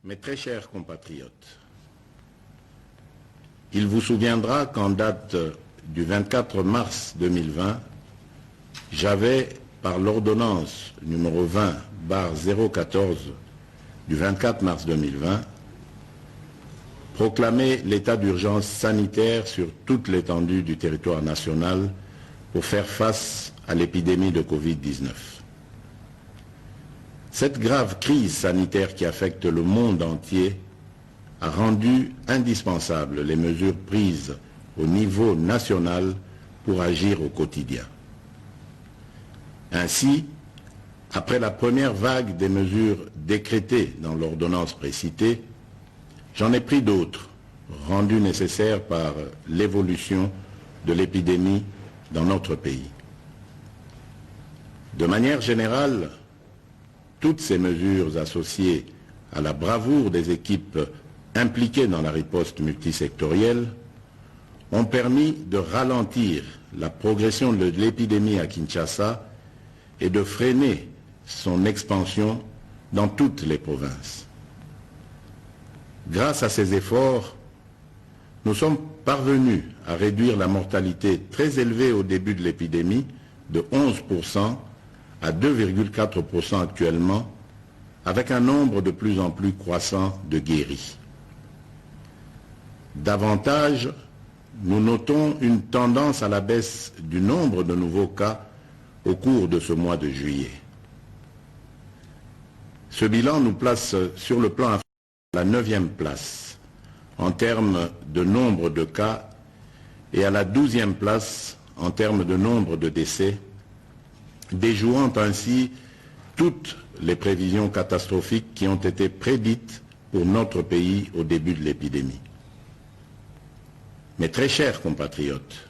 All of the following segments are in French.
Mes très chers compatriotes, il vous souviendra qu'en date du 24 mars 2020, j'avais, par l'ordonnance numéro 20/014 du 24 mars 2020, proclamé l'état d'urgence sanitaire sur toute l'étendue du territoire national pour faire face à l'épidémie de Covid-19. Cette grave crise sanitaire qui affecte le monde entier a rendu indispensables les mesures prises au niveau national pour agir au quotidien. Ainsi, après la première vague des mesures décrétées dans l'ordonnance précitée, j'en ai pris d'autres, rendues nécessaires par l'évolution de l'épidémie dans notre pays. De manière générale, toutes ces mesures associées à la bravoure des équipes impliquées dans la riposte multisectorielle ont permis de ralentir la progression de l'épidémie à Kinshasa et de freiner son expansion dans toutes les provinces. Grâce à ces efforts, nous sommes parvenus à réduire la mortalité très élevée au début de l'épidémie de 11% à 2,4% actuellement, avec un nombre de plus en plus croissant de guéris. Davantage, nous notons une tendance à la baisse du nombre de nouveaux cas au cours de ce mois de juillet. Ce bilan nous place sur le plan à la 9e place en termes de nombre de cas et à la 12e place en termes de nombre de décès, déjouant ainsi toutes les prévisions catastrophiques qui ont été prédites pour notre pays au début de l'épidémie. Mes très chers compatriotes,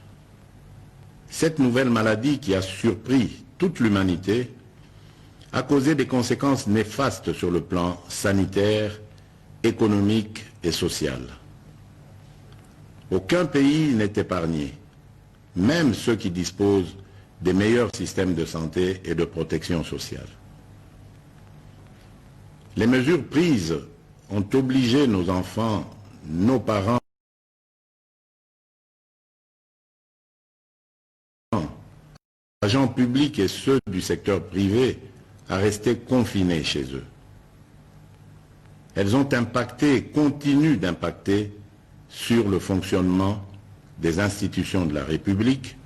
cette nouvelle maladie qui a surpris toute l'humanité a causé des conséquences néfastes sur le plan sanitaire, économique et social. Aucun pays n'est épargné, même ceux qui disposent des meilleurs systèmes de santé et de protection sociale. Les mesures prises ont obligé nos enfants, nos parents, agents publics et ceux du secteur privé à rester confinés chez eux. Elles ont impacté et continuent d'impacter sur le fonctionnement des institutions de la République,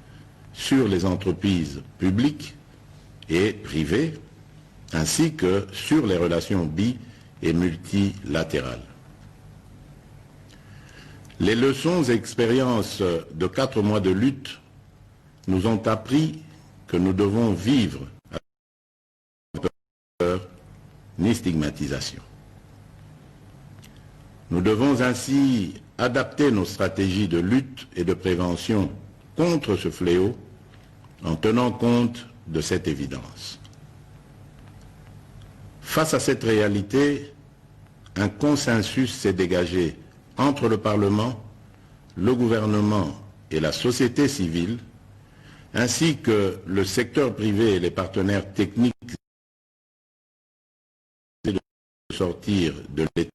sur les entreprises publiques et privées, ainsi que sur les relations bi- et multilatérales. Les leçons et expériences de 4 mois de lutte nous ont appris que nous devons vivre avec peur ni stigmatisation. Nous devons ainsi adapter nos stratégies de lutte et de prévention contre ce fléau en tenant compte de cette évidence. Face à cette réalité, un consensus s'est dégagé entre le Parlement, le gouvernement et la société civile, ainsi que le secteur privé et les partenaires techniques de sortir de l'état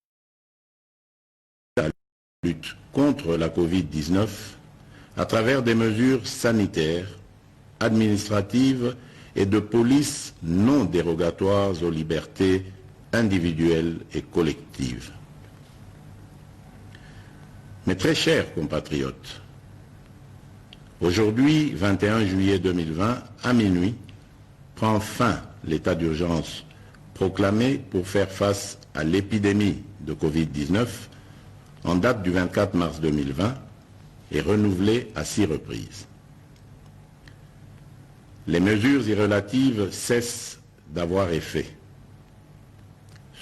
de lutte contre la Covid-19 à travers des mesures sanitaires, administratives et de police non dérogatoires aux libertés individuelles et collectives. Mes très chers compatriotes, aujourd'hui, 21 juillet 2020, à minuit, prend fin l'état d'urgence proclamé pour faire face à l'épidémie de Covid-19 en date du 24 mars 2020 et renouvelé à 6 reprises. Les mesures y relatives cessent d'avoir effet.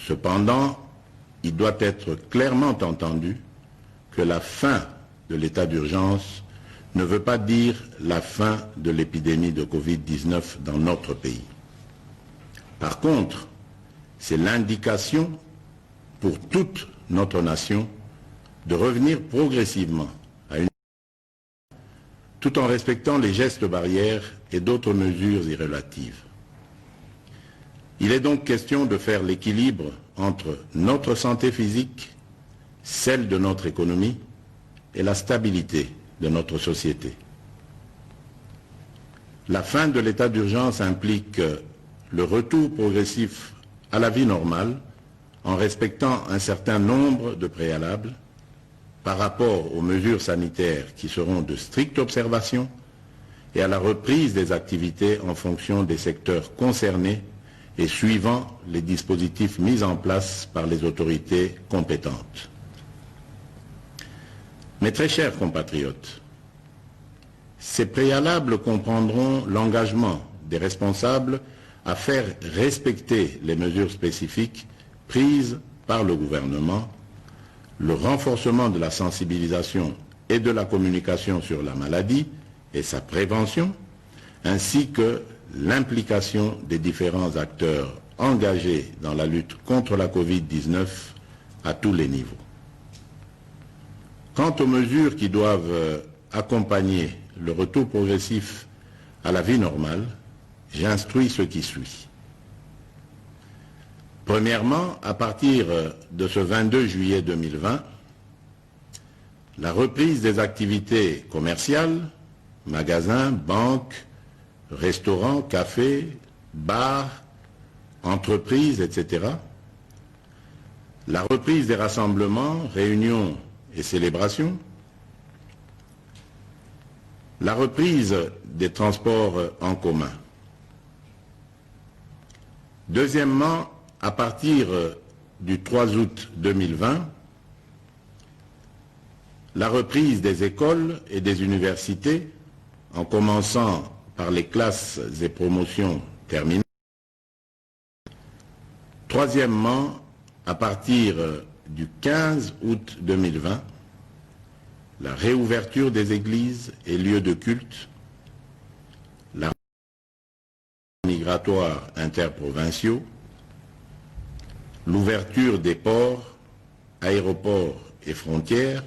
Cependant, il doit être clairement entendu que la fin de l'état d'urgence ne veut pas dire la fin de l'épidémie de Covid-19 dans notre pays. Par contre, c'est l'indication pour toute notre nation de revenir progressivement à une tout en respectant les gestes barrières et d'autres mesures y relatives. Il est donc question de faire l'équilibre entre notre santé physique, celle de notre économie et la stabilité de notre société. La fin de l'état d'urgence implique le retour progressif à la vie normale en respectant un certain nombre de préalables par rapport aux mesures sanitaires qui seront de stricte observation et à la reprise des activités en fonction des secteurs concernés et suivant les dispositifs mis en place par les autorités compétentes. Mes très chers compatriotes, ces préalables comprendront l'engagement des responsables à faire respecter les mesures spécifiques prises par le gouvernement, le renforcement de la sensibilisation et de la communication sur la maladie et sa prévention, ainsi que l'implication des différents acteurs engagés dans la lutte contre la Covid-19 à tous les niveaux. Quant aux mesures qui doivent accompagner le retour progressif à la vie normale, j'instruis ce qui suit. Premièrement, à partir de ce 22 juillet 2020, la reprise des activités commerciales, magasins, banques, restaurants, cafés, bars, entreprises, etc., la reprise des rassemblements, réunions et célébrations, la reprise des transports en commun. Deuxièmement, à partir du 3 août 2020, la reprise des écoles et des universités, en commençant par les classes et promotions terminales. Troisièmement, à partir du 15 août 2020, la réouverture des églises et lieux de culte, la migratoire interprovinciaux, l'ouverture des ports, aéroports et frontières,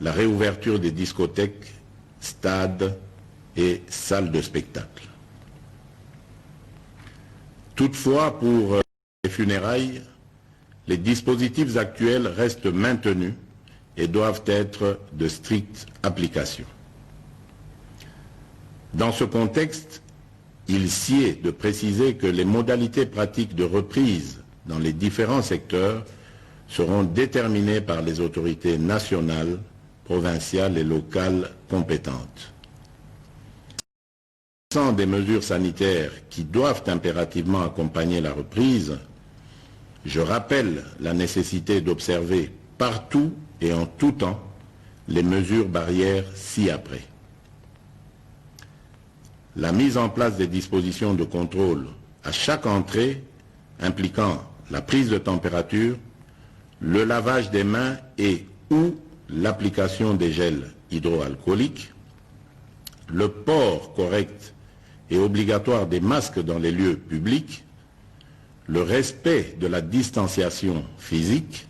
la réouverture des discothèques, stades et salles de spectacle. Toutefois, pour les funérailles, les dispositifs actuels restent maintenus et doivent être de stricte application. Dans ce contexte, il sied de préciser que les modalités pratiques de reprise dans les différents secteurs seront déterminées par les autorités nationales, provinciales et locales compétentes. Sans des mesures sanitaires qui doivent impérativement accompagner la reprise, je rappelle la nécessité d'observer partout et en tout temps les mesures barrières ci-après. La mise en place des dispositions de contrôle à chaque entrée impliquant la prise de température, le lavage des mains et ou l'application des gels hydroalcooliques, le port correct et obligatoire des masques dans les lieux publics, le respect de la distanciation physique,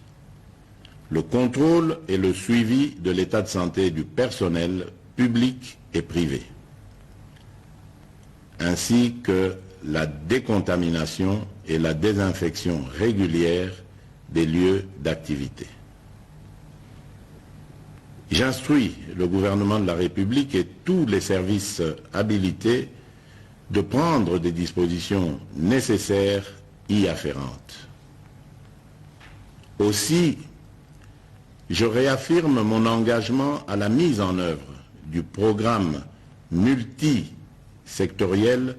le contrôle et le suivi de l'état de santé du personnel public et privé, ainsi que la décontamination et la désinfection régulière des lieux d'activité. J'instruis le gouvernement de la République et tous les services habilités de prendre des dispositions nécessaires y afférentes. Aussi, je réaffirme mon engagement à la mise en œuvre du programme multisectoriel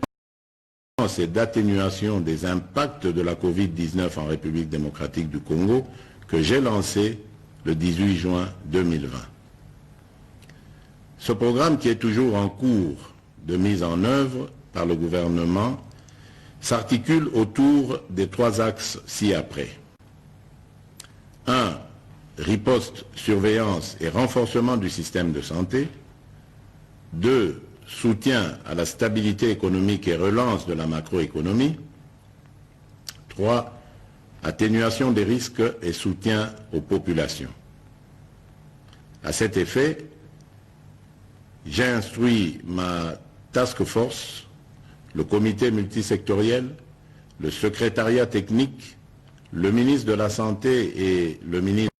et d'atténuation des impacts de la Covid-19 en République démocratique du Congo que j'ai lancé le 18 juin 2020. Ce programme, qui est toujours en cours de mise en œuvre par le gouvernement, s'articule autour des 3 axes ci-après. 1. Riposte, surveillance et renforcement du système de santé. 2. Soutien à la stabilité économique et relance de la macroéconomie. 3. Atténuation des risques et soutien aux populations. À cet effet, j'ai instruit ma task force, le comité multisectoriel le secrétariat technique, le ministre de la Santé et le ministre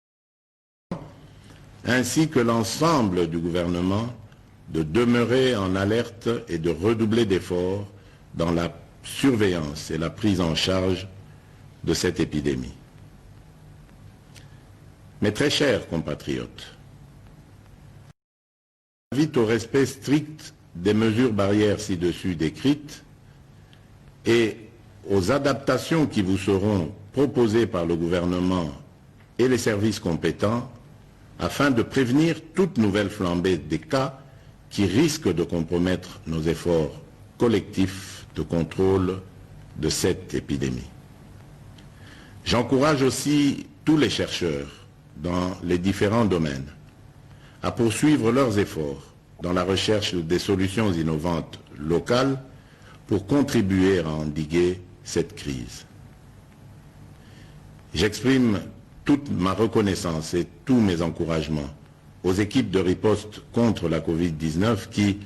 ainsi que l'ensemble du gouvernement de demeurer en alerte et de redoubler d'efforts dans la surveillance et la prise en charge de cette épidémie. Mes très chers compatriotes, j'invite au respect strict des mesures barrières ci-dessus décrites et aux adaptations qui vous seront proposées par le gouvernement et les services compétents afin de prévenir toute nouvelle flambée des cas qui risquent de compromettre nos efforts collectifs de contrôle de cette épidémie. J'encourage aussi tous les chercheurs dans les différents domaines à poursuivre leurs efforts dans la recherche des solutions innovantes locales pour contribuer à endiguer cette crise. J'exprime toute ma reconnaissance et tous mes encouragements aux équipes de riposte contre la Covid-19 qui,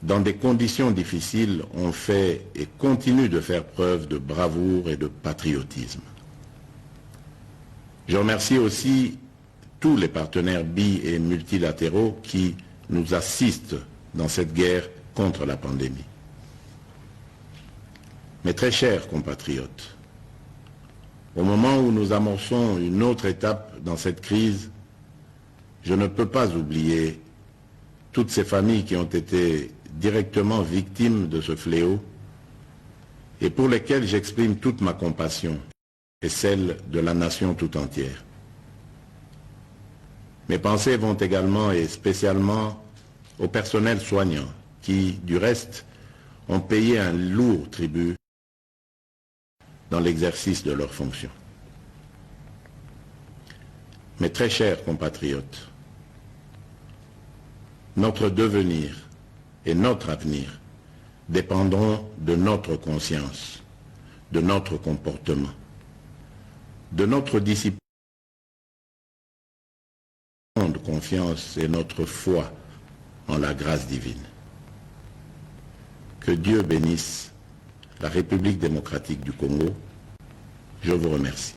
dans des conditions difficiles, ont fait et continuent de faire preuve de bravoure et de patriotisme. Je remercie aussi tous les partenaires bi- et multilatéraux qui nous assistent dans cette guerre contre la pandémie. Mes très chers compatriotes, au moment où nous amorçons une autre étape dans cette crise, je ne peux pas oublier toutes ces familles qui ont été directement victimes de ce fléau et pour lesquelles j'exprime toute ma compassion et celle de la nation tout entière. Mes pensées vont également et spécialement au personnel soignant qui, du reste, ont payé un lourd tribut dans l'exercice de leurs fonctions. Mes très chers compatriotes, notre devenir et notre avenir dépendront de notre conscience, de notre comportement, de notre discipline, de confiance et notre foi en la grâce divine. Que Dieu bénisse la République démocratique du Congo. Je vous remercie.